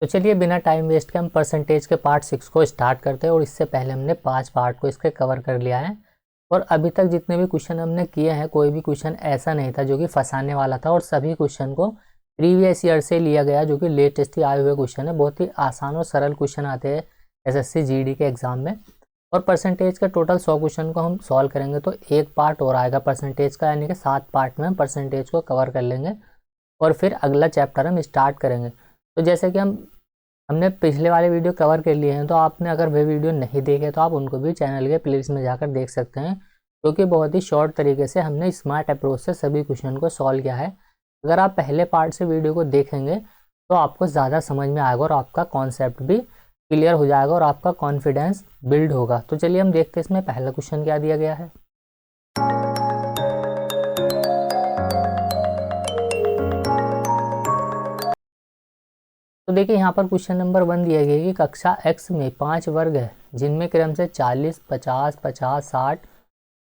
तो चलिए बिना टाइम वेस्ट के हम परसेंटेज के पार्ट 6 को स्टार्ट करते हैं। और इससे पहले हमने 5 पार्ट को इसके कवर कर लिया है। और अभी तक जितने भी क्वेश्चन हमने किए हैं, कोई भी क्वेश्चन ऐसा नहीं था जो कि फंसाने वाला था, और सभी क्वेश्चन को प्रीवियस ईयर से लिया गया, जो कि लेटेस्ट ही आए हुए क्वेश्चन है। बहुत ही आसान और सरल क्वेश्चन आते हैं एसएससी जीडी के एग्जाम में। और परसेंटेज के टोटल 100 क्वेश्चन को हम सॉल्व करेंगे, तो एक पार्ट और आएगा परसेंटेज का, यानी कि 7 पार्ट में हम परसेंटेज को कवर कर लेंगे और फिर अगला चैप्टर हम स्टार्ट करेंगे। तो जैसे कि हमने पिछले वाले वीडियो कवर कर लिए हैं, तो आपने अगर वे वीडियो नहीं देखे तो आप उनको भी चैनल के प्लेलिस्ट में जाकर देख सकते हैं, क्योंकि बहुत ही शॉर्ट तरीके से हमने स्मार्ट अप्रोच से सभी क्वेश्चन को सॉल्व किया है। अगर आप पहले पार्ट से वीडियो को देखेंगे तो आपको ज़्यादा समझ में आएगा और आपका कॉन्सेप्ट भी क्लियर हो जाएगा और आपका कॉन्फिडेंस बिल्ड होगा। तो चलिए हम देखते हैं इसमें पहला क्वेश्चन क्या दिया गया है। तो देखिए यहाँ पर क्वेश्चन नंबर 1 दिया गया है कि कक्षा x में 5 वर्ग है, जिनमें क्रम से 40, 50, 50, 60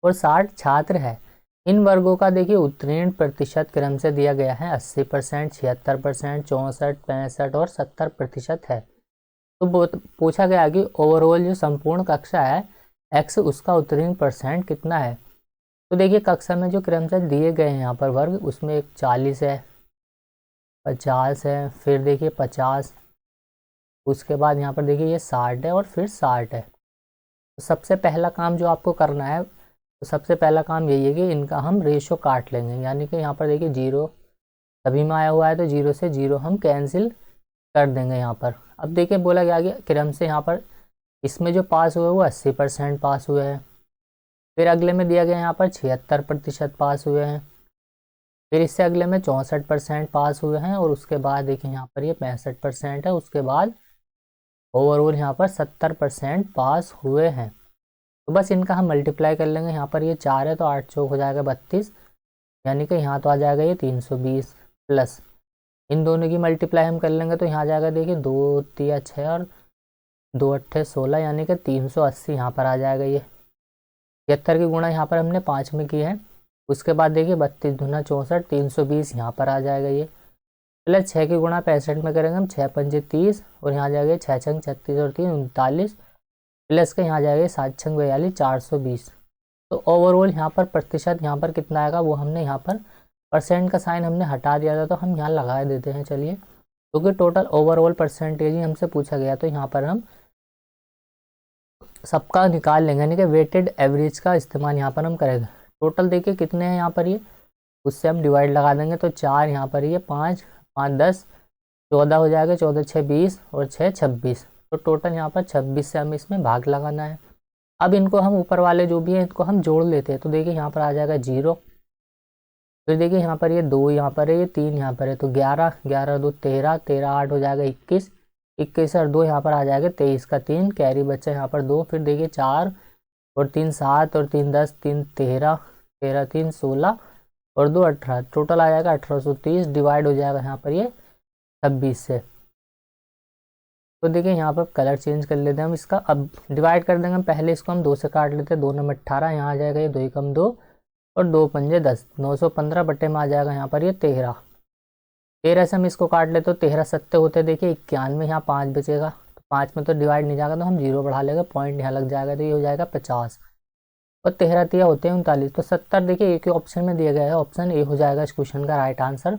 और 60 छात्र है। इन वर्गों का देखिए उत्तीर्ण प्रतिशत क्रम से दिया गया है 80%, 76%, 64, 65 और 70% है। तो पूछा गया कि ओवरऑल जो संपूर्ण कक्षा है x, उसका उत्तीर्ण परसेंट कितना है। तो देखिए कक्षा में जो क्रम से दिए गए हैं यहाँ पर वर्ग, उसमें एक 40 है, 50 है, फिर देखिए 50, उसके बाद यहाँ पर देखिए ये 60 है और फिर 60 है। तो सबसे पहला काम जो आपको करना है, तो सबसे पहला काम यही है कि इनका हम रेशो काट लेंगे। यानी कि यहाँ पर देखिए 0 सभी में आया हुआ है, तो 0 से 0 हम कैंसिल कर देंगे यहाँ पर। अब देखिए बोला गया कि क्रम से यहाँ पर इसमें जो पास हुए वो 80% पास हुए हैं। फिर अगले में दिया गया यहाँ पर 76% पास हुए हैं। फिर इससे अगले में 64% पास हुए हैं, और उसके बाद देखिए यहाँ पर ये 65% है। उसके बाद ओवरऑल यहाँ पर 70% पास हुए हैं। तो बस इनका हम मल्टीप्लाई कर लेंगे। यहाँ पर ये 4 है तो 8 चौक हो जाएगा 32, यानी कि यहाँ तो आ जाएगा ये 320, प्लस इन दोनों की मल्टीप्लाई हम कर लेंगे तो यहाँ आ जाएगा देखिए 2 तिया 6 और 2 अट्ठे 16, यानी कि 380 यहाँ पर आ जाएगा। ये 73 की गुणा यहाँ पर हमने 5 में की है। उसके बाद देखिए 32 दूना 64, 320 यहाँ पर आ जाएगा ये, प्लस 6 की गुणा 65 में करेंगे हम, 6 पंजे 30 और यहाँ आ जाएगा 6 छंग 36 और 3 39, प्लस के यहाँ जाएगा 7 छंग 42, 420। तो ओवरऑल यहाँ पर प्रतिशत यहाँ पर कितना आएगा, वो हमने यहाँ पर परसेंट का साइन हमने हटा दिया था, तो हम यहाँ लगा देते हैं। चलिए, क्योंकि टोटल ओवरऑल परसेंटेज ही हमसे पूछा गया, तो यहाँ पर हम सबका निकाल लेंगे, यानी कि वेटेड एवरेज का इस्तेमाल यहाँ पर हम करेंगे। टोटल देखिए कितने हैं यहाँ पर, ये उससे हम डिवाइड लगा देंगे, तो 4 यहाँ पर, ये 5 5 10 14 हो जाएगा, 14 6 20 और 6 26। तो टोटल यहाँ पर 26 से हमें इसमें भाग लगाना है। अब इनको हम ऊपर वाले जो भी हैं इनको हम जोड़ लेते हैं, तो देखिए यहाँ पर आ जाएगा 0। फिर देखिए यहाँ पर ये 2 यहाँ पर है, ये 3 यहाँ पर है, तो 11 11 2 13 13 8 हो जाएगा 21 21 और 2 यहाँ पर आ जाएगा 23 का 3 कैरी बच्चा यहाँ पर 2। फिर देखिए 4 और 3 7 और 3 10 3 13 13 3 16 और 2 18, टोटल आ जाएगा 1830, डिवाइड हो जाएगा यहाँ पर ये 26 से। तो देखिए यहाँ पर कलर चेंज कर लेते हैं हम इसका। अब डिवाइड कर देंगे हम, पहले इसको हम 2 से काट लेते हैं, 2 नंबर 18, यहाँ आ जाएगा ये 2 एकम 2 और 2 पंजे 10, 915 बटे में आ जाएगा यहाँ पर ये 13 13 से हम इसको काट लेते, तो 13 सत्ते होते देखिए 91, यहाँ 5 बचेगा, तो 5 में तो डिवाइड नहीं जाएगा, तो हम 0 बढ़ा लेंगे, पॉइंट यहाँ लग जाएगा, तो ये हो जाएगा 50 और 13 तिया होते हैं 39, तो 70 देखिए एक ही ऑप्शन में दिया गया है, ऑप्शन ए हो जाएगा इस क्वेश्चन का राइट आंसर।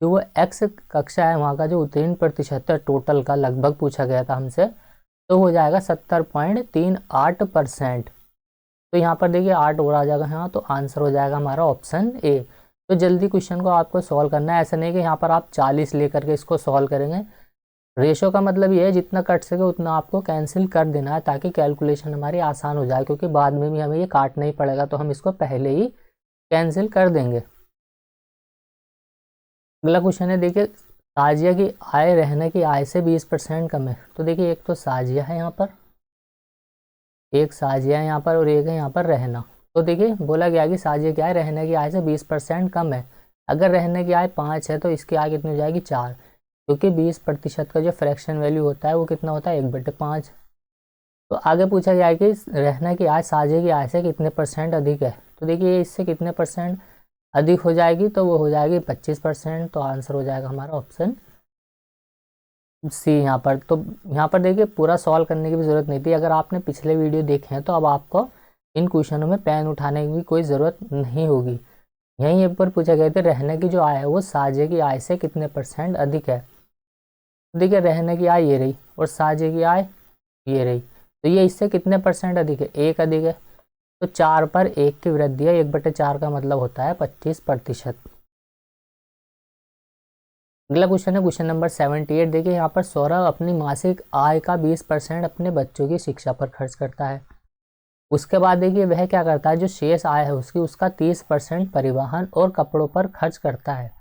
जो वो एक्स कक्षा है वहाँ का जो उत्तीर्ण प्रतिशत है टोटल का, लगभग पूछा गया था हमसे, तो हो जाएगा 70.38%। तो यहाँ पर देखिए 8 और आ जाएगा यहाँ, तो आंसर हो जाएगा हमारा ऑप्शन ए। तो जल्दी क्वेश्चन को आपको सॉल्व करना है, ऐसा नहीं कि यहाँ पर आप 40 लेकर के इसको सॉल्व करेंगे। रेशो का मतलब ये है जितना कट सके उतना आपको कैंसिल कर देना है, ताकि कैलकुलेशन हमारी आसान हो जाए, क्योंकि बाद में भी हमें ये काटना ही पड़ेगा, तो हम इसको पहले ही कैंसिल कर देंगे। अगला क्वेश्चन है, देखिए साजिया की आय रहने की आय से 20% कम है। तो देखिए एक तो साजिया है यहाँ पर, एक साजिया है यहाँ पर, और एक है यहाँ पर रहना। तो देखिए बोला गया कि साजिया की आय रहने की आय से 20% कम है। अगर रहने की आय 5 है तो इसकी आय कितनी हो जाएगी 4, क्योंकि 20% का जो फ्रैक्शन वैल्यू होता है वो कितना होता है 1/5। तो आगे पूछा गया है कि रहने की आय साजिया की आय से कितने परसेंट अधिक है। तो देखिए इससे कितने परसेंट अधिक हो जाएगी, तो वो हो जाएगी 25%। तो आंसर हो जाएगा हमारा ऑप्शन सी यहाँ पर। तो यहाँ पर देखिए पूरा सॉल्व करने की भी ज़रूरत नहीं थी। अगर आपने पिछले वीडियो देखे हैं तो अब आपको इन क्वेश्चनों में पेन उठाने की भी कोई ज़रूरत नहीं होगी। यहीं पर पूछा गया था रहने की जो आय है वो साझे की आय से कितने % अधिक है। देखिए रहने की आय ये रही और साझे की आय ये रही, तो ये इससे कितने % अधिक है, 1 अधिक है। तो 4 पर 1 की वृद्धि है, 1/4 का मतलब होता है 25%। अगला क्वेश्चन है क्वेश्चन नंबर 78। देखिए यहाँ पर सौरभ अपनी मासिक आय का 20% अपने बच्चों की शिक्षा पर खर्च करता है। उसके बाद देखिए वह क्या करता है, जो शेष आय है उसकी उसका 30% परिवहन और कपड़ों पर खर्च करता है।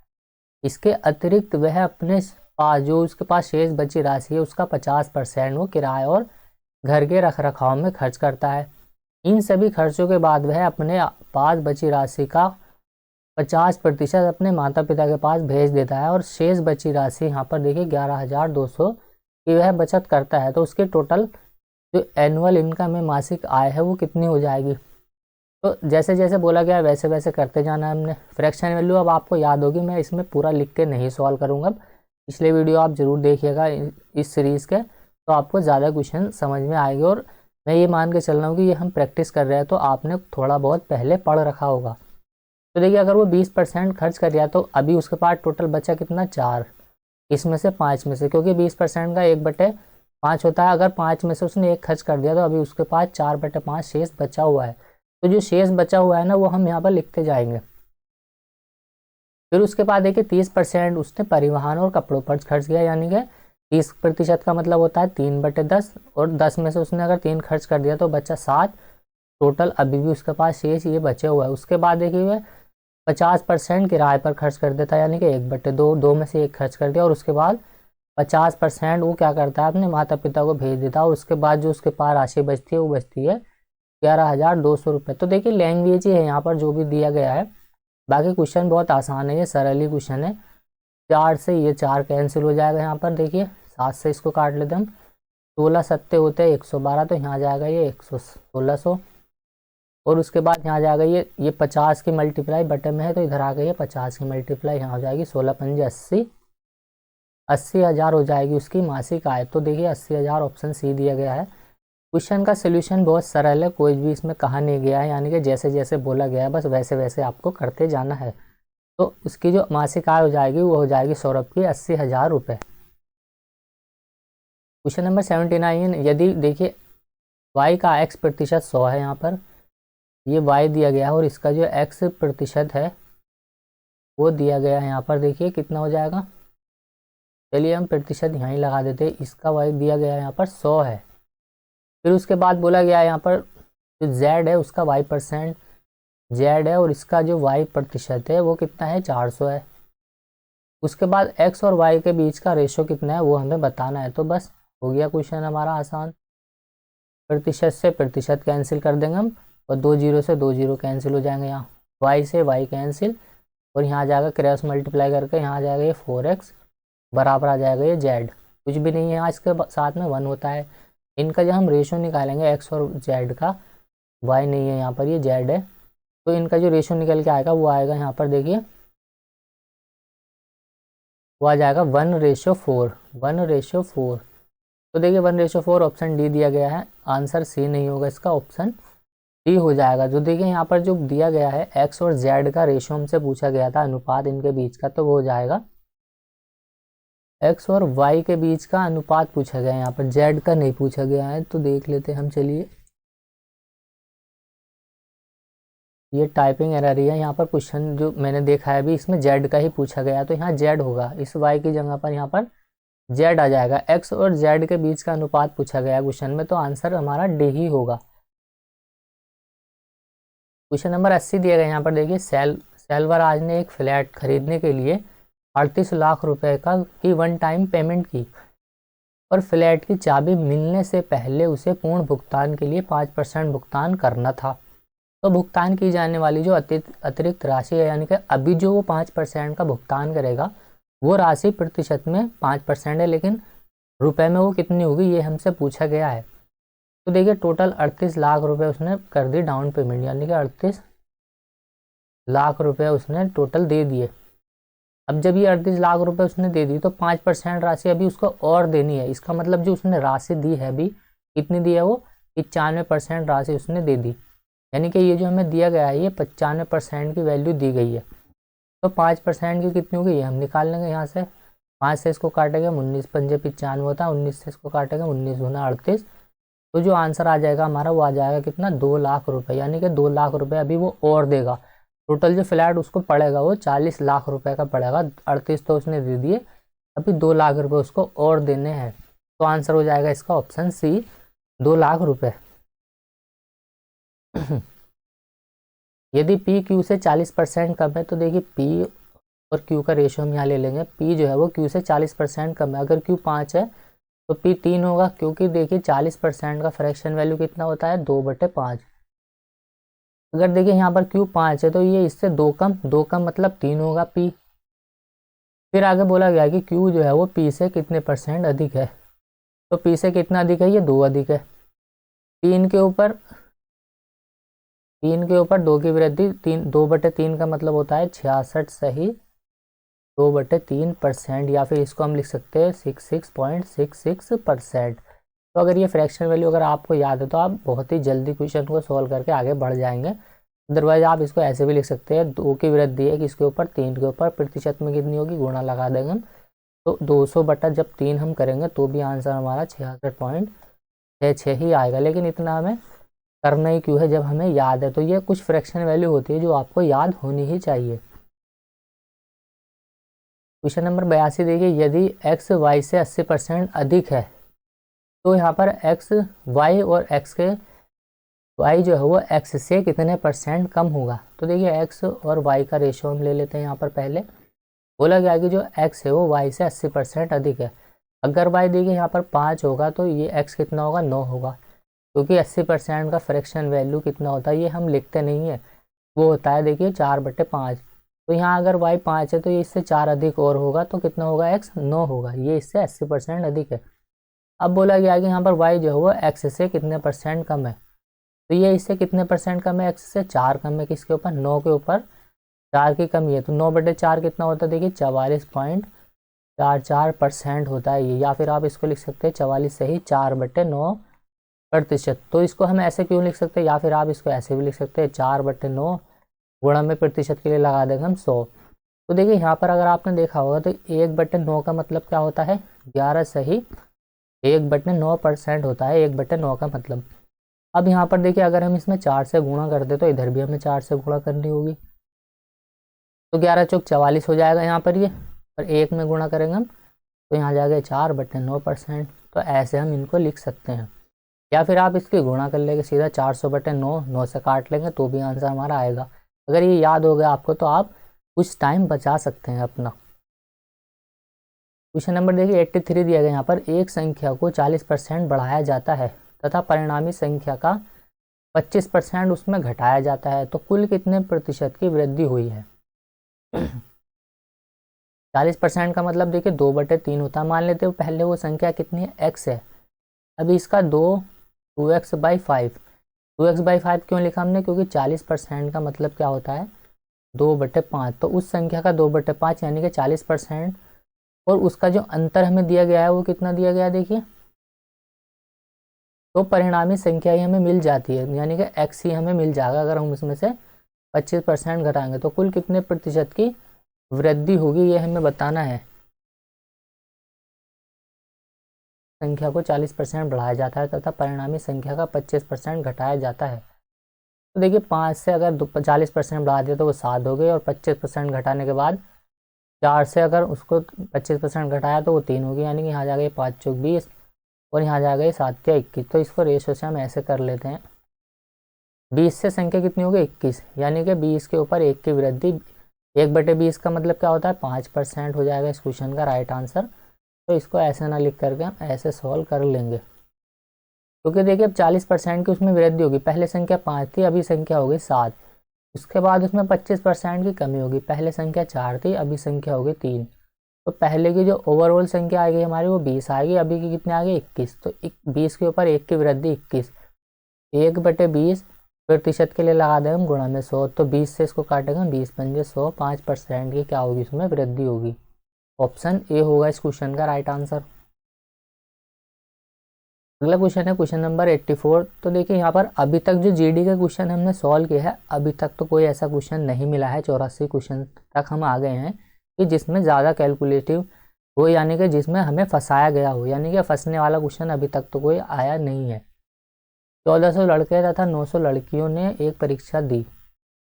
इसके अतिरिक्त वह अपने पास जो उसके पास शेष बची राशि है उसका 50% वो किराए और घर के रख रखाव में खर्च करता है। इन सभी खर्चों के बाद वह अपने पास बची राशि का 50% अपने माता पिता के पास भेज देता है और शेष बची राशि यहाँ पर देखिए 11,200 की वह बचत करता है। तो उसकी टोटल जो एनुअल इनकम है, मासिक आय है, वो कितनी हो जाएगी। तो जैसे जैसे बोला गया वैसे वैसे करते जाना है हमने। फ्रैक्शन वैल्यू अब आपको याद होगी, मैं इसमें पूरा लिख के नहीं सॉल्व करूँगा। पिछले वीडियो आप ज़रूर देखिएगा इस सीरीज़ के, तो आपको ज़्यादा क्वेश्चन समझ में आएंगे। और मैं ये मान के चल रहा हूँ कि ये हम प्रैक्टिस कर रहे हैं तो आपने थोड़ा बहुत पहले पढ़ रखा होगा। तो देखिए अगर वो 20% खर्च कर दिया तो अभी उसके पास टोटल बचा कितना, 4। इसमें से 5 में से, क्योंकि 20% का 1/5 होता है, अगर 5 में से उसने 1 खर्च कर दिया तो अभी उसके पास 4/5 शेष बचा हुआ है। तो जो शेष बचा हुआ है ना वो हम यहाँ पर लिखते जाएंगे। फिर उसके बाद देखिए 30% उसने परिवहन और कपड़ों पर खर्च किया, यानी कि 30% का मतलब होता है 3/10, और 10 में से उसने अगर 3 खर्च कर दिया तो बचा 7। टोटल अभी भी उसके पास शेष ये बचे हुआ है। उसके बाद देखिए वह 50% किराए पर खर्च कर देता है, यानी कि 1/2, 2 में से 1 खर्च कर दिया, और उसके बाद 50% वो क्या करता है, अपने माता पिता को भेज देता है। और उसके बाद जो उसके पास राशि बचती है वो बचती है 11,200 रुपये। तो देखिए लैंग्वेज ही है यहाँ पर जो भी दिया गया है। बाकी क्वेश्चन बहुत आसान है, ये सरल ही क्वेश्चन है। 4 से ये 4 कैंसिल हो जाएगा यहाँ पर, देखिए 7 से इसको काट लेते हम, 16 सत्ते होते हैं 112, तो यहाँ जाएगा ये 1600। और उसके बाद यहाँ जाएगा ये 50 की मल्टीप्लाई बटे में है तो इधर आ गई है 50 की मल्टीप्लाई, यहाँ हो जाएगी 16 पंजे 80, 80,000 हो जाएगी उसकी मासिक आय। तो देखिए 80,000 ऑप्शन सी दिया गया है। क्वेश्चन का सोल्यूशन बहुत सरल है, कोई भी इसमें कहा नहीं गया है, यानी कि जैसे जैसे बोला गया है बस वैसे वैसे आपको करते जाना है। तो उसकी जो मासिक आय हो जाएगी वो हो जाएगी सौरभ की 80,000 रुपये। Question number 79। यदि देखिए y का x% 100 है, यहाँ पर ये y दिया गया है और इसका जो x% है वो दिया गया है यहाँ पर, देखिए कितना हो जाएगा। चलिए हम प्रतिशत यहाँ ही लगा देते हैं, इसका y दिया गया है यहाँ पर 100 है। फिर उसके बाद बोला गया है यहाँ पर जो z है उसका y% z है और इसका जो y% है वो कितना है, 400 है। उसके बाद x और y के बीच का रेशो कितना है वो हमें बताना है। तो बस हो गया क्वेश्चन हमारा आसान। प्रतिशत से प्रतिशत कैंसिल कर देंगे हम, और 2 जीरो से 2 जीरो कैंसिल हो जाएंगे, यहाँ y से y कैंसिल, और यहाँ आ जाएगा क्रॉस मल्टीप्लाई करके यहाँ आ जाएगा ये 4x बराबर आ जाएगा ये z। कुछ भी नहीं है यहाँ, इसके साथ में 1 होता है। इनका जब हम रेशो निकालेंगे x और z का, y नहीं है यहाँ पर, ये z है, तो इनका जो रेशो निकल के आएगा वो आएगा यहाँ पर, देखिए वो आ जाएगा 1:4, 1:4। तो देखिए 1:4 ऑप्शन डी दिया गया है, आंसर सी नहीं होगा इसका, ऑप्शन डी हो जाएगा। जो देखिए यहाँ पर जो दिया गया है एक्स और जेड का रेशो हमसे पूछा गया था, अनुपात इनके बीच का, तो वो हो जाएगा एक्स और वाई के बीच का अनुपात पूछा गया है, यहाँ पर जेड का नहीं पूछा गया है। तो देख लेते हैं हम, चलिए ये टाइपिंग एरर ही है, यहाँ पर क्वेश्चन जो मैंने देखा है अभी इसमें जेड का ही पूछा गया है, तो यहाँ जेड होगा, इस वाई की जगह पर यहाँ पर जेड आ जाएगा। एक्स और जेड के बीच का अनुपात पूछा गया है क्वेश्चन में, तो आंसर हमारा डी ही होगा। क्वेश्चन नंबर 80 दिया गया यहाँ पर, देखिए सेल्वराज ने एक फ्लैट खरीदने के लिए 38 लाख रुपए का की वन टाइम पेमेंट की और फ्लैट की चाबी मिलने से पहले उसे पूर्ण भुगतान के लिए 5% भुगतान करना था। तो भुगतान की जाने वाली जो अतिरिक्त राशि है, यानी कि अभी जो वो 5% का भुगतान करेगा वो राशि प्रतिशत में 5% है, लेकिन रुपए में वो कितनी होगी ये हमसे पूछा गया है। तो देखिए टोटल 38 लाख रुपए उसने कर दी डाउन पेमेंट, यानी कि 38 लाख रुपए उसने टोटल दे दिए। अब जब ये 38 लाख रुपए उसने दे दी तो 5% राशि अभी उसको और देनी है। इसका मतलब जो उसने राशि दी है अभी कितनी दी है, वो 95% राशि उसने दे दी। यानी कि ये जो हमें दिया गया है ये 95% की वैल्यू दी गई है। तो 5% की कितनी होगी ये हम निकाल लेंगे यहाँ से। 5 से इसको काटेगा 19 पंजे 95 होता है, 19 से इसको काटेगा 19 गुना 38। तो जो आंसर आ जाएगा हमारा वो आ जाएगा कितना, 2 लाख रुपए। यानी कि 2 लाख रुपए अभी वो और देगा। टोटल जो फ्लैट उसको पड़ेगा वो 40 लाख रुपए का पड़ेगा। 38 तो उसने दे दिए, अभी 2 लाख रुपए उसको और देने हैं। तो आंसर हो जाएगा इसका ऑप्शन सी, 2 लाख रुपए। यदि पी क्यू से 40% कम है तो देखिए पी और क्यू का रेशियो हम यहाँ ले लेंगे। पी जो है वो क्यू से 40% कम है। अगर क्यू 5 है तो पी 3 होगा, क्योंकि देखिए 40% का फ्रैक्शन वैल्यू कितना होता है, 2/5। अगर देखिए यहाँ पर क्यू 5 है तो ये इससे 2 कम मतलब 3 होगा पी। फिर आगे बोला गया कि क्यू जो है वो पी से कितने % अधिक है। तो पी से कितना अधिक है, ये 2 अधिक है। 3 के ऊपर 2 की वृद्धि, 2/3 का मतलब होता है 66 सही 2/3%, या फिर इसको हम लिख सकते हैं 66.66%। तो अगर ये फ्रैक्शन वैल्यू अगर आपको याद है तो आप बहुत ही जल्दी क्वेश्चन को सॉल्व करके आगे बढ़ जाएंगे। अदरवाइज आप इसको ऐसे भी लिख सकते हैं, 2 की वृद्धि है किसके ऊपर, 3 के ऊपर, प्रतिशत में कितनी होगी, गुणा लगा देंगे हम। तो 200/3 हम करेंगे तो भी आंसर हमारा 66.66 ही आएगा। लेकिन इतना हमें करना ही क्यों है, जब हमें याद है। तो ये कुछ फ्रैक्शन वैल्यू होती है जो आपको याद होनी ही चाहिए। क्वेश्चन नंबर 82 देखिए, यदि x y से 80% अधिक है तो यहाँ पर x y और x के y जो है वो x से कितने % कम होगा। तो देखिए x और y का रेशियो हम ले लेते हैं। यहाँ पर पहले बोला गया कि जो x है वो y से 80% अधिक है। अगर y देखिए यहाँ पर 5 होगा तो ये x कितना होगा, 9 होगा। क्योंकि 80% का फ्रैक्शन वैल्यू कितना होता है ये हम लिखते नहीं है, वो होता है देखिए 4/5। तो यहाँ अगर y 5 है तो ये इससे 4 अधिक और होगा, तो कितना होगा, x 9 होगा। ये इससे 80% अधिक है। अब बोला गया कि यहाँ पर y जो है वो x से कितने % कम है। तो ये इससे कितने % कम है, x से 4 कम है, किसके ऊपर, 9 के ऊपर। 4 की कमी है तो 9/4 कितना होता है, देखिए 44.44% होता है ये। या फिर आप इसको लिख सकते हैं 44 सही 4/9%। तो इसको हम ऐसे क्यों लिख सकते हैं, या फिर आप इसको ऐसे भी लिख सकते हैं 4/9 गुणा में प्रतिशत के लिए लगा देंगे हम 100। तो देखिए यहाँ पर अगर आपने देखा होगा तो 1/9 का मतलब क्या होता है, 11 सही 1/9% होता है 1/9 का मतलब। अब यहाँ पर देखिए अगर हम इसमें 4 से गुणा कर दे तो इधर भी हमें 4 से गुणा करनी होगी। तो 11 चौक 44 हो जाएगा यहाँ पर ये, और 1 में गुणा करेंगे हम तो यहाँ जाएगा 4/9%। तो ऐसे हम इनको लिख सकते हैं। या फिर आप इसकी गुणा कर लेंगे सीधा 400/9, 9 से काट लेंगे तो भी आंसर हमारा आएगा। अगर ये याद हो गया आपको तो आप कुछ टाइम बचा सकते हैं अपना। क्वेश्चन नंबर देखिए 83 दिया गया। यहाँ पर एक संख्या को 40% बढ़ाया जाता है तथा परिणामी संख्या का 25% उसमें घटाया जाता है, तो कुल कितने प्रतिशत की वृद्धि हुई है। 40% का मतलब देखिए 2/3 होता है। मान लेते हो पहले वो संख्या कितनी है, x है। अभी इसका 2x/5। 2x/5 क्यों लिखा हमने, क्योंकि 40% का मतलब क्या होता है, 2/5। तो उस संख्या का 2/5 यानी कि 40%, और उसका जो अंतर हमें दिया गया है वो कितना दिया गया है देखिए। तो परिणामी संख्या ही हमें मिल जाती है, यानी कि x ही हमें मिल जाएगा। अगर हम उसमें से 25% घटाएंगे तो कुल कितने प्रतिशत की वृद्धि होगी ये हमें बताना है। संख्या को 40% बढ़ाया जाता है तथा परिणामी संख्या का 25% घटाया जाता है। तो देखिए 5 से अगर 40% बढ़ा दिया तो वो 7 हो गई, और 25% घटाने के बाद 4 से अगर उसको 25% घटाया तो वो 3 हो गई। यानी कि यहाँ जाएगा ये 5 चौक 20, और यहाँ जाएगा ये 7 या 21। तो इसको रेशो से हम ऐसे कर लेते हैं, 20 से संख्या कितनी होगी, 21। यानी कि 20 के ऊपर 1 की वृद्धि, 1/20 का मतलब क्या होता है, 5% हो जाएगा इस क्वेश्चन का राइट आंसर। तो इसको ऐसे ना लिख करके हम ऐसे सॉल्व कर लेंगे। क्योंकि देखिए अब 40% की उसमें वृद्धि होगी। पहले संख्या 5 थी, अभी संख्या होगी 7। उसके बाद उसमें 25% की कमी होगी। पहले संख्या 4 थी, अभी संख्या होगी 3। तो पहले की जो ओवरऑल संख्या आएगी हमारी वो 20 आएगी, अभी की कितनी आ गई, 21। तो 20 के ऊपर 1 की वृद्धि 21, 1/20 प्रतिशत के लिए लगा दें हम गुणा में 100, तो 20 से इसको काटेंगे, 20 पंजे 100, 5% की क्या होगी इसमें वृद्धि होगी। ऑप्शन ए होगा इस क्वेश्चन का राइट आंसर। अगला क्वेश्चन है क्वेश्चन नंबर 84। तो देखिए यहाँ पर अभी तक जो जीडी का क्वेश्चन हमने सॉल्व किया है, अभी तक तो कोई ऐसा क्वेश्चन नहीं मिला है, 84 क्वेश्चन तक हम आ गए हैं कि जिसमें ज़्यादा कैलकुलेटिव हो, यानी कि जिसमें हमें फंसाया गया हो, यानी कि फंसने वाला क्वेश्चन अभी तक तो कोई आया नहीं है। 1400 लड़के तथा 900 लड़कियों ने एक परीक्षा दी।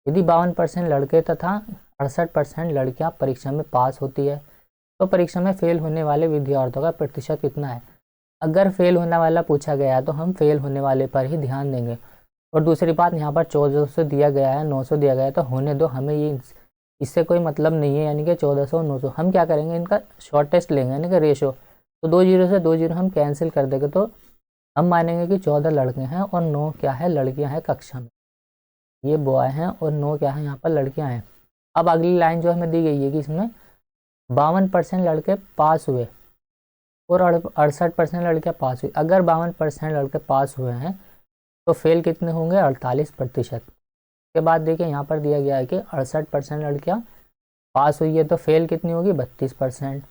यदि 52% लड़के तथा 68% लड़कियां परीक्षा में पास होती है तो परीक्षा में फेल होने वाले विद्यार्थियों का प्रतिशत कितना है। अगर फेल होने वाला पूछा गया है तो हम फेल होने वाले पर ही ध्यान देंगे। और दूसरी बात, यहाँ पर 1400 दिया गया है, 900 दिया गया है, तो होने दो, हमें ये इससे कोई मतलब नहीं है, यानी कि 1400 900 हम क्या करेंगे, इनका शॉर्टेस्ट लेंगे, यानी कि रेशो। तो 2 जीरो से 2 जीरो हम कैंसिल कर देंगे, तो हम मानेंगे कि 14 लड़के हैं और 9 क्या है, लड़कियां हैं कक्षा में। ये बॉय हैं और 9 क्या है, यहाँ पर लड़कियां हैं। अब अगली लाइन जो हमें दी गई है कि इसमें 52% लड़के पास हुए और 68% लड़कियां पास हुई। अगर 52% लड़के पास हुए हैं तो फेल कितने होंगे, 48%। के बाद देखिए यहाँ पर दिया गया है कि 68% लड़कियां पास हुई है तो फेल कितनी होगी, 32%।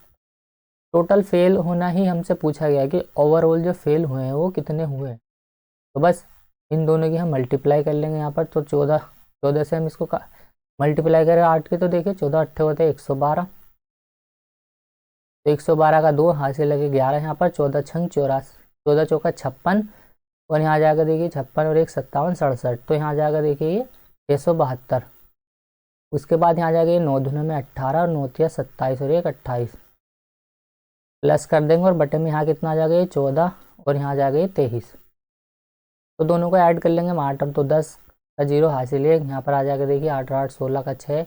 टोटल फेल होना ही हमसे पूछा गया कि ओवरऑल जो फेल हुए हैं वो कितने हुए हैं। तो बस इन दोनों की हम मल्टीप्लाई कर लेंगे यहाँ पर। तो 14 से हम इसको मल्टीप्लाई करें 8 के, तो देखिए 14 अट्ठे होते हैं 112, तो 112 का 2 हाथ से लगे 11, यहाँ पर 14 छंग 84, 14 चौका 56, और यहाँ जाकर देखिए 56 और 1 57 67, तो यहाँ जाकर देखिए ये 672। उसके बाद यहाँ जाकर ये 9 दूने में 18 और 9 तिया 27 और 1 28, प्लस कर देंगे और बटे में यहाँ कितना आ जाएगा, ये 14 और यहाँ जाएगा ये 23। तो दोनों को ऐड कर लेंगे, 8 और 2 10 का 0 हासिल 1, यहाँ पर आ जाएगा देखिए 8 8 16 का 6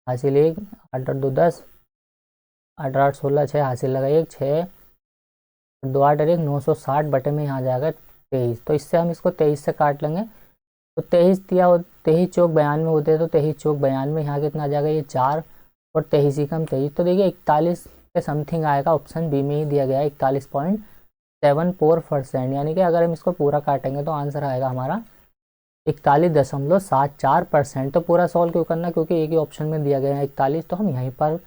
हासिल 1, 8 और 2 10, 8 8 16 6 हासिल लगा 1 6, 2 8 और 1 960 बटे में यहाँ जाएगा 23। तो इससे हम इसको 23 से काट लेंगे, तो 23 दिया, 23 चौक 92 होते हैं, तो 23 चौक 92, यहाँ कितना आ जाएगा ये 4 और 23 ही कम 23, तो देखिए 41 के समथिंग आएगा। ऑप्शन बी में ही दिया गया है 41.74%, यानी कि अगर हम इसको पूरा काटेंगे तो आंसर आएगा हमारा 41.74%। तो पूरा सॉल्व क्यों करना, क्योंकि एक ही ऑप्शन में दिया गया है 41, तो हम यहीं पर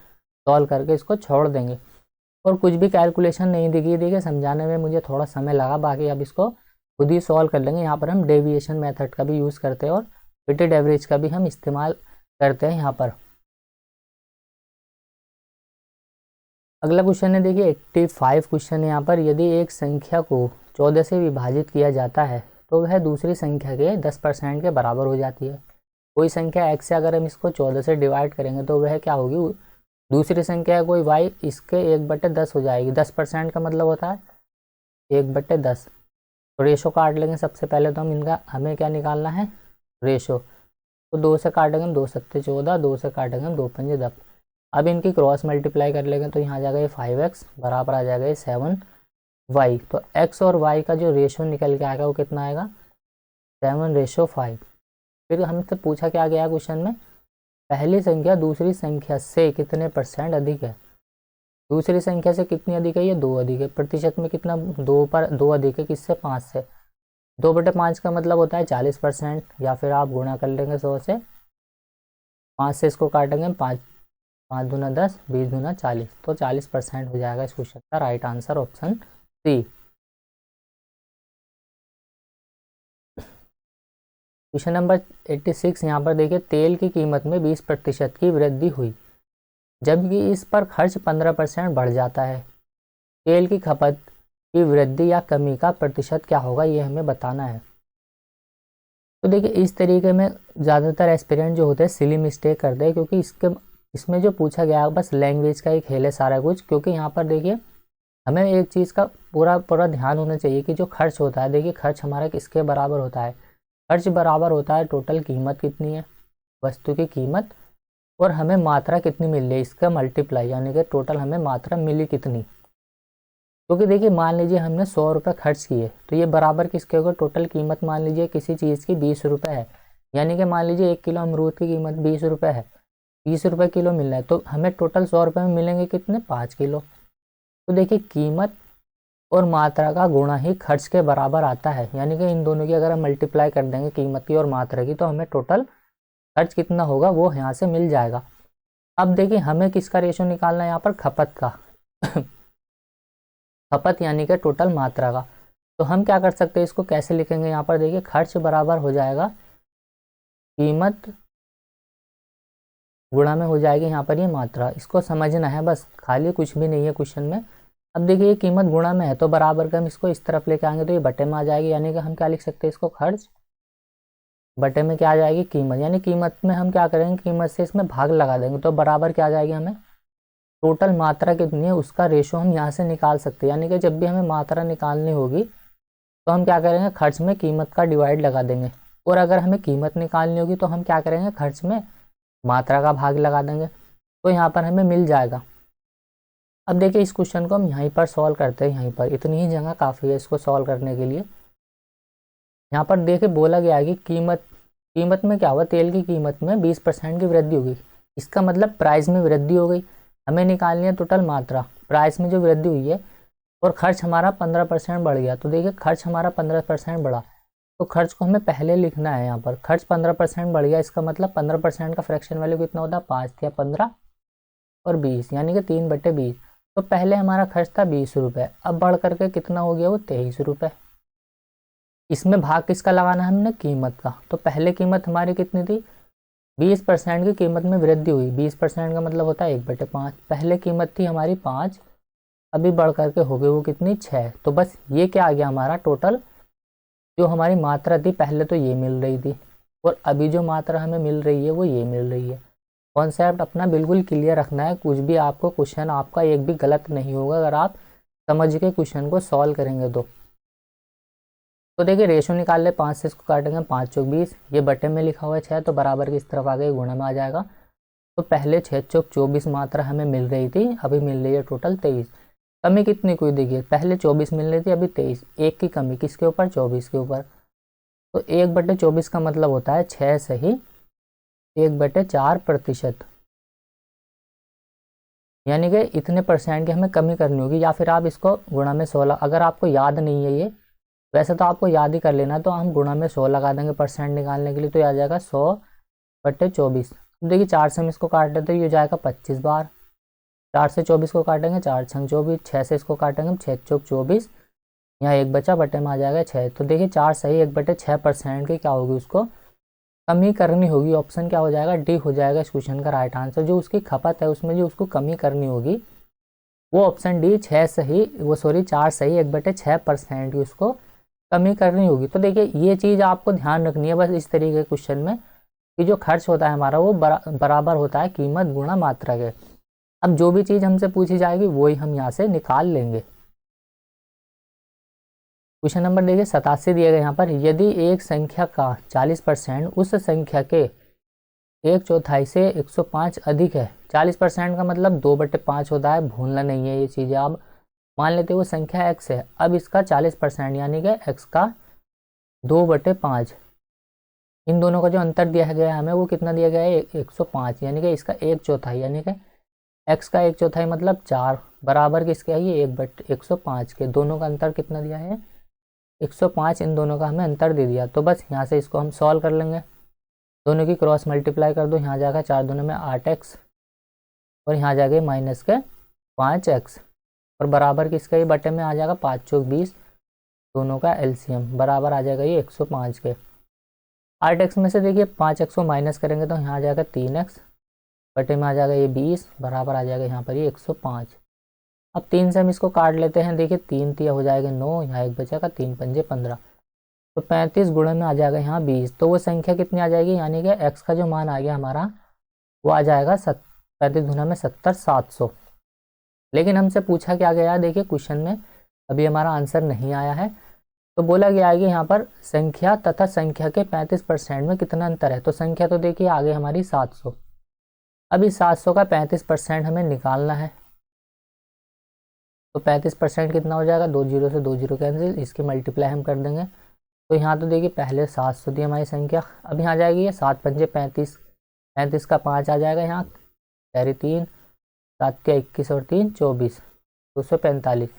सॉल्व करके इसको छोड़ देंगे। और कुछ भी कैलकुलेशन नहीं दिखी, देखिए समझाने में मुझे थोड़ा समय लगा, बाकी अब इसको खुद ही सॉल्व कर लेंगे। यहाँ पर हम डेविएशन मेथड का भी यूज़ करते हैं और वेटेड एवरेज का भी हम इस्तेमाल करते हैं यहाँ पर। अगला क्वेश्चन है देखिए 85 क्वेश्चन है यहाँ पर। यदि एक संख्या को 14 से विभाजित किया जाता है तो वह दूसरी संख्या के 10% के बराबर हो जाती है। कोई संख्या x से अगर हम इसको 14 से डिवाइड करेंगे तो वह क्या होगी, दूसरी संख्या है कोई y, इसके 1/10 हो जाएगी। 10% का मतलब होता है 1/10। तो रेशो काट लेंगे सबसे पहले, तो हम इनका हमें क्या निकालना है, रेशो। तो 2 से काटेंगे हम 2 सत्ते 14, 2 से काटेंगे हम 2 पंजे 10। अब इनकी क्रॉस मल्टीप्लाई कर लेंगे तो यहाँ जाएगा ये 5x बराबर आ जाएगा ये 7y। तो x और y का जो रेशो निकल के आएगा वो कितना आएगा, 7:5। फिर हमसे पूछा क्या गया क्वेश्चन में, पहली संख्या दूसरी संख्या से कितने % अधिक है। दूसरी संख्या से कितनी अधिक है, ये 2 अधिक है। प्रतिशत में कितना, 2 पर 2 अधिक है, किससे, 5 से। 2/5 का मतलब होता है 40%, या फिर आप गुणा कर लेंगे 100 से, 5 से इसको काटेंगे 5 5 दूना 10, 20 दूना 40, तो 40% हो जाएगा इस क्वेश्चन का right answer, option C. Question number 86 यहाँ पर देखिए, तेल की कीमत में 20% की वृद्धि हुई जबकि इस पर खर्च 15% बढ़ जाता है। तेल की खपत की वृद्धि या कमी का प्रतिशत क्या होगा, ये हमें बताना है। तो देखिए इस तरीके में ज़्यादातर एस्पिरेंट जो होते हैं सिली मिस्टेक करते हैं, क्योंकि इसमें जो पूछा गया बस लैंग्वेज का ही खेल है सारा कुछ। क्योंकि यहाँ पर देखिए हमें एक चीज़ का पूरा ध्यान होना चाहिए कि जो खर्च होता है, देखिए खर्च हमारा किसके बराबर होता है, खर्च बराबर होता है टोटल कीमत कितनी है, वस्तु की कीमत, और हमें मात्रा कितनी मिल रही है इसका मल्टीप्लाई, यानी कि टोटल हमें मात्रा मिली कितनी। क्योंकि देखिए मान लीजिए हमने 100 रुपये खर्च किए तो ये बराबर किसके होगा, टोटल कीमत मान लीजिए किसी चीज़ की 20 रुपये है, यानी कि मान लीजिए 1 किलो अमरूद की कीमत 20 रुपये है, 20 रुपये किलो मिल रहा है, तो हमें टोटल 100 रुपये में मिलेंगे कितने, 5 किलो। तो देखिए कीमत और मात्रा का गुणा ही खर्च के बराबर आता है। यानी कि इन दोनों की अगर हम मल्टीप्लाई कर देंगे, कीमत की और मात्रा की, तो हमें टोटल खर्च कितना होगा वो यहाँ से मिल जाएगा। अब देखिए हमें किसका रेशो निकालना है यहाँ पर, खपत का खपत यानी कि टोटल मात्रा का। तो हम क्या कर सकते हैं, इसको कैसे लिखेंगे, यहाँ पर देखिए खर्च बराबर हो जाएगा कीमत गुणा में हो जाएगी यहाँ पर ये मात्रा। इसको समझना है बस, खाली कुछ भी नहीं है क्वेश्चन में। अब देखिए ये कीमत गुणा में है तो बराबर का हम इसको इस तरफ लेके आएंगे तो ये बटे में आ जाएगी। यानी कि हम क्या लिख सकते हैं इसको, खर्च बटे में क्या आ जाएगी, कीमत। यानी कीमत में हम क्या करेंगे, कीमत से इसमें भाग लगा देंगे तो बराबर क्या आ जाएगी, हमें टोटल मात्रा कितनी है उसका रेशो हम यहाँ से निकाल सकते हैं। यानी कि जब भी हमें मात्रा निकालनी होगी तो हम क्या करेंगे, खर्च में कीमत का डिवाइड लगा देंगे। और अगर हमें कीमत निकालनी होगी तो हम क्या करेंगे, खर्च में मात्रा का भाग लगा देंगे, तो यहाँ पर हमें मिल जाएगा। अब देखिए इस क्वेश्चन को हम यहीं पर सॉल्व करते हैं। यहीं पर इतनी ही जगह काफ़ी है इसको सॉल्व करने के लिए। यहाँ पर देखिए बोला गया है कि कीमत में क्या हुआ, तेल की कीमत में 20% की वृद्धि हो गई। इसका मतलब प्राइस में वृद्धि हो गई। हमें निकालनी है टोटल मात्रा, प्राइस में जो वृद्धि हुई है, और खर्च हमारा 15% बढ़ गया। तो देखिए खर्च हमारा 15% बढ़ा, तो खर्च को हमें पहले लिखना है। यहाँ पर खर्च 15% बढ़ गया, इसका मतलब 15% का फ्रैक्शन वैल्यू कितना होता है, 5 या 15 और 20, यानी कि 3/20। तो पहले हमारा खर्च था 20 रुपये, अब बढ़ करके कितना हो गया वो 23 रुपये। इसमें भाग किसका लगाना है हमने, कीमत का। तो पहले कीमत हमारी कितनी थी, 20% की कीमत में वृद्धि हुई। 20% का मतलब होता है 1/5। पहले कीमत थी हमारी 5, अभी बढ़ करके हो गई वो कितनी, 6। तो बस ये क्या आ गया हमारा टोटल, जो हमारी मात्रा थी पहले तो ये मिल रही थी, और अभी जो मात्रा हमें मिल रही है वो ये मिल रही है। कॉन्सेप्ट अपना बिल्कुल क्लियर रखना है, कुछ भी आपको क्वेश्चन आपका एक भी गलत नहीं होगा अगर आप समझ के क्वेश्चन को सॉल्व करेंगे तो देखिए रेशो निकाल ले, 5 से इसको काटेंगे, 5 चौक 20, ये बटे में लिखा हुआ है 6 तो बराबर की इस तरफ आ गई, गुणा में आ जाएगा। तो पहले 6 चौक 24 मात्रा हमें मिल रही थी, अभी मिल रही है टोटल 23। कमी कितनी कोई देखिए, पहले 24 मिल रही थी, अभी 23, एक की कमी किसके ऊपर, 24 के ऊपर। तो 1/24 का मतलब होता है 6 सही 1/4%। यानी कि इतने परसेंट की हमें कमी करनी होगी, या फिर आप इसको गुणा में 16, अगर आपको याद नहीं है ये, वैसे तो आपको याद ही कर लेना, तो हम गुणा में 100 लगा देंगे परसेंट निकालने के लिए, तो ये आ जाएगा 100/24। देखिए 4 से हम इसको काट देते हैं, ये हो जाएगा 25 बार। 4 से 24 को काटेंगे, 4 छंग 24, 6 से इसको काटेंगे हम, 6 चौक 24, यहाँ एक बचा, बटे में आ जाएगा 6। तो देखिए 4 सही 1/6% की क्या होगी, उसको कमी करनी होगी। ऑप्शन क्या हो जाएगा, डी हो जाएगा इस क्वेश्चन का राइट आंसर। जो उसकी खपत है उसमें जो उसको कमी करनी होगी वो ऑप्शन डी 4 सही 1/6% की उसको कमी करनी होगी। तो देखिए ये चीज़ आपको ध्यान रखनी है बस इस तरीके के क्वेश्चन में, कि जो खर्च होता है हमारा वो बराबर होता है कीमत गुणा मात्रा के। अब जो भी चीज़ हमसे पूछी जाएगी वही हम यहाँ से निकाल लेंगे। क्वेश्चन नंबर देखिए 87 दिया गया यहाँ पर, यदि एक संख्या का 40% उस संख्या के 1/4 से 105 अधिक है। 40% का मतलब 2/5 होता है, भूलना नहीं है ये चीज़ें। आप मान लेते हो वो संख्या x है, अब इसका 40% यानी कि x का 2/5, इन दोनों का जो अंतर दिया गया है हमें वो कितना दिया गया है 105, यानी कि इसका 1/4, यानी कि x का 1/4 मतलब 4 बराबर किसके है ये 1/105 के। दोनों का अंतर कितना दिया है 105, इन दोनों का हमें अंतर दे दिया। तो बस यहाँ से इसको हम सॉल्व कर लेंगे, दोनों की क्रॉस मल्टीप्लाई कर दो, यहाँ जाएगा 4 दूनी में 8x, और यहाँ जाएगा माइनस के 5x, और बराबर किसका ये बटे में आ जाएगा 5 चौक 20, दोनों का एलसीएम बराबर आ जाएगा ये 105 के। 8x में से देखिए 5x को माइनस करेंगे तो यहाँ आ जाएगा 3x, बटे में आ जाएगा ये 20, बराबर आ जाएगा यहाँ पर ये 105। अब 3 से हम इसको काट लेते हैं, देखिए 3 तिया हो जाएगा 9, यहाँ एक बचेगा 3 पंजे 15, तो 35 गुणे में आ जाएगा यहाँ 20। तो वो संख्या कितनी आ जाएगी, यानी कि x का जो मान आ गया हमारा वो आ जाएगा 35 गुना में 70, 700। लेकिन हमसे पूछा क्या गया, देखिए क्वेश्चन में अभी हमारा आंसर नहीं आया है, तो बोला गया है कि यहाँ पर संख्या तथा संख्या के 35% में कितना अंतर है। तो संख्या तो देखिए आगे हमारी 700, अभी 700 का 35% हमें निकालना है। तो 35% कितना हो जाएगा, 2 जीरो से 2 जीरो कैंसिल, इसकी मल्टीप्लाई हम कर देंगे। तो यहाँ तो देखिए पहले 700 थी हमारी संख्या, अब यहाँ जाएगी ये 7 पंजे 35, 35 का 5 आ जाएगा यहाँ, कैरी 3, 7 के 21 और 3 24, 245।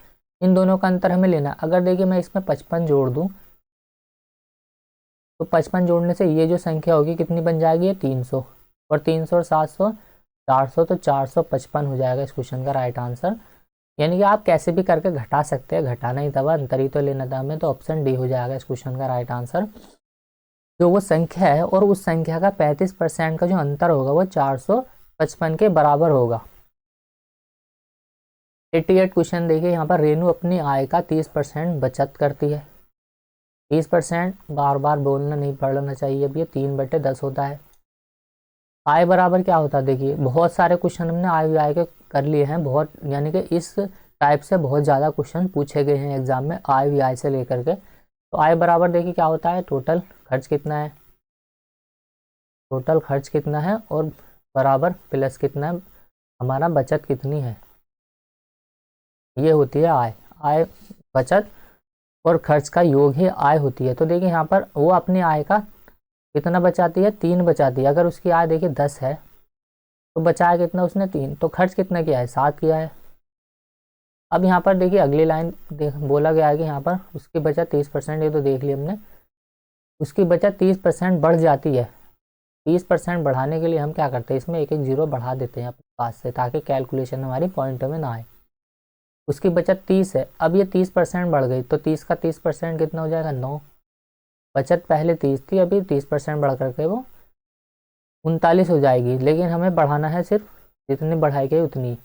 इन दोनों का अंतर हमें लेना है। अगर देखिए मैं इसमें 55 जोड़ दूँ तो 55 जोड़ने से ये जो संख्या होगी कितनी बन जाएगी, ये 300, और 300 और 700 400, तो 455 हो जाएगा इस क्वेश्चन का राइट आंसर। यानी कि आप कैसे भी करके घटा सकते हैं, घटाना ही था, अंतर ही तो लेना था हमें, तो ऑप्शन डी हो जाएगा इस क्वेश्चन का राइट आंसर। जो वो संख्या है और उस संख्या का 35% का जो अंतर होगा वो 455 के बराबर होगा। 88 क्वेश्चन देखिए यहाँ पर, रेनू अपनी आय का 30% बचत करती है। 30% बार बार बोलना नहीं पढ़ना चाहिए, अब ये 3/10 होता है। आय बराबर क्या होता है, देखिए बहुत सारे क्वेश्चन हमने आय के कर लिए हैं, बहुत, यानी कि इस टाइप से बहुत ज़्यादा क्वेश्चन पूछे गए हैं एग्जाम में आय से लेकर के। तो आय बराबर देखिए क्या होता है, टोटल खर्च कितना है, टोटल खर्च कितना है, और बराबर प्लस कितना है, हमारा बचत कितनी है, ये होती है आय। आय बचत और खर्च का योग ही आय होती है। तो देखिए यहाँ पर वो अपनी आय का कितना बचाती है, 3 बचाती है। अगर उसकी आय देखिए 10 है तो बचाया कितना उसने, 3। तो खर्च कितना किया है, 7 किया है। अब यहाँ पर देखिए अगली लाइन बोला गया है कि यहाँ पर उसकी बचत 30%, ये तो देख लिया हमने, उसकी बचत 30% बढ़ जाती है। 30% बढ़ाने के लिए हम क्या करते हैं, इसमें एक एक जीरो बढ़ा देते हैं अपने पास से, ताकि कैलकुलेशन हमारी पॉइंटों में ना आए। उसकी बचत 30 है, अब ये 30% बढ़ गई, तो 30 का 30% कितना हो जाएगा, 9। बचत पहले 30 थी, अभी 30% बढ़ करके वो 39 हो जाएगी, लेकिन हमें बढ़ाना है सिर्फ जितनी बढ़ाई गई उतनी।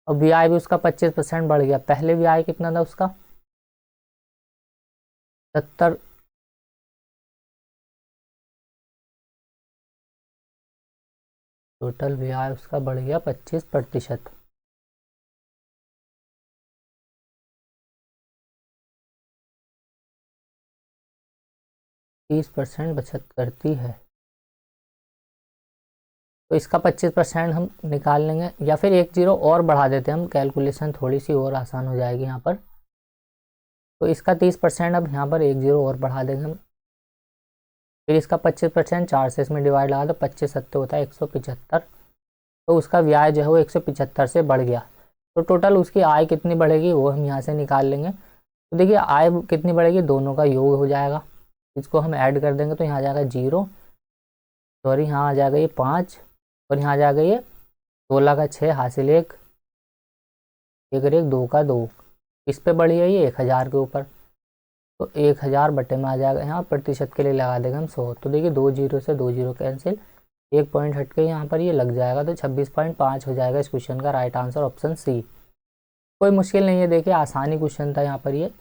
और ब्याज भी उसका 25% बढ़ गया, पहले ब्याज कितना था उसका 70, टोटल ब्याज उसका बढ़ गया 25%। तीस % बचत करती है, तो इसका 25% हम निकाल लेंगे, या फिर एक जीरो और बढ़ा देते हैं हम, कैलकुलेशन थोड़ी सी और आसान हो जाएगी यहाँ पर। तो इसका 30% अब यहाँ पर एक जीरो और बढ़ा देंगे हम, फिर इसका 25% 4 से इसमें डिवाइड लगा, तो 25 सत्ते होता है 175। तो उसका ब्याज जो है वो 175 से बढ़ गया। तो टोटल उसकी आय कितनी बढ़ेगी वो हम यहाँ से निकाल लेंगे। तो देखिए आय कितनी बढ़ेगी, दोनों का योग हो जाएगा, इसको हम ऐड कर देंगे तो यहाँ आ जाएगा 0, सॉरी यहाँ आ जाएगा ये 5, और यहाँ आ जाएगा ये 16 का 6 हासिल 1, 1 और 1 2 का 2, इस पे बढ़ी है ये 1000 के ऊपर, तो 1000 बटे में आ जाएगा, यहाँ प्रतिशत के लिए लगा देंगे हम 100। तो देखिए 2 जीरो से 2 जीरो कैंसिल, 1 पॉइंट हट के यहाँ पर ये लग जाएगा, तो 26.5 हो जाएगा इस क्वेश्चन का राइट आंसर, ऑप्शन सी। कोई मुश्किल नहीं है, देखिए आसानी क्वेश्चन था यहाँ पर ये।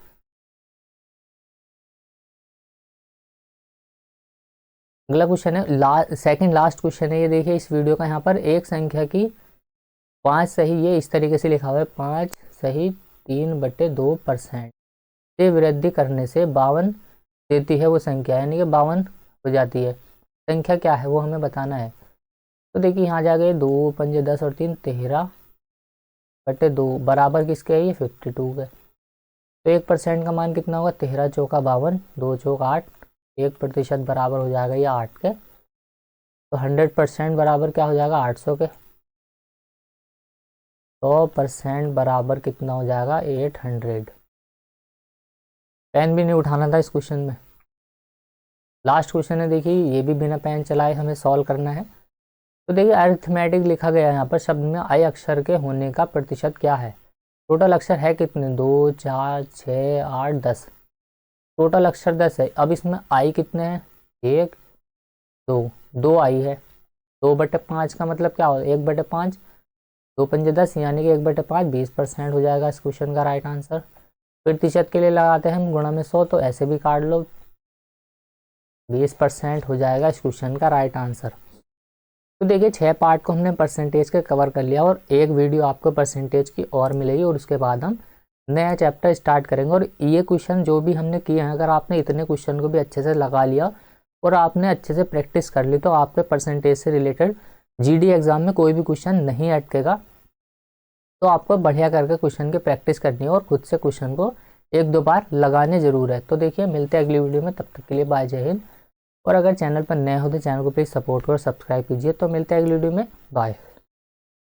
अगला क्वेश्चन है सेकंड लास्ट क्वेश्चन है ये, देखिए इस वीडियो का यहाँ पर एक संख्या की 5 सही, ये इस तरीके से लिखा हुआ है 5 सही 3/2% से वृद्धि करने से 52 देती है वो संख्या, यानी कि 52 हो जाती है। संख्या क्या है वो हमें बताना है। तो देखिए यहाँ जा गए 2 पंजे 10 और 3 13/2 बराबर किसके है, ये 52 के। तो 1% का मान कितना होगा, 13 चौका 52, 2 चौक 8, 1% बराबर हो जाएगा ये 8 के। तो 100% बराबर क्या हो जाएगा 800 के। 100% बराबर कितना हो जाएगा 800। पेन भी नहीं उठाना था इस क्वेश्चन में। लास्ट क्वेश्चन है, देखिए ये भी बिना पेन चलाए हमें सॉल्व करना है। तो देखिए अरिथमेटिक लिखा गया है यहाँ पर, शब्द में आई अक्षर के होने का प्रतिशत क्या है। टोटल अक्षर है कितने, 2 4 6 8 10, टोटल अक्षर 10 है। अब इसमें आई कितने हैं, 1 2, 2 आई है। 2/5 का मतलब क्या हो, 1/5, 2 पंजे 10, यानी कि 1/5 20% हो जाएगा इस क्वेश्चन का राइट आंसर। प्रतिशत के लिए लगाते हैं हम गुणा में 100, तो ऐसे भी काट लो, 20% हो जाएगा इस क्वेश्चन का राइट आंसर। तो देखिए 6 पार्ट को हमने परसेंटेज के कवर कर लिया, और एक वीडियो आपको परसेंटेज की और मिलेगी, और उसके बाद हम नया चैप्टर स्टार्ट करेंगे। और ये क्वेश्चन जो भी हमने किए हैं, अगर आपने इतने क्वेश्चन को भी अच्छे से लगा लिया और आपने अच्छे से प्रैक्टिस कर ली, तो आपके परसेंटेज से रिलेटेड जीडी एग्जाम में कोई भी क्वेश्चन नहीं अटकेगा। तो आपको बढ़िया करके क्वेश्चन की प्रैक्टिस करनी है, और खुद से क्वेश्चन को 1-2 बार लगाने जरूर है। तो देखिए मिलते हैं अगली वीडियो में, तब तक के लिए बाय, जय हिंद। और अगर चैनल पर नए हो तो चैनल को प्लीज़ सपोर्ट करो, सब्सक्राइब कीजिए। तो मिलते हैं अगली वीडियो में, बाय।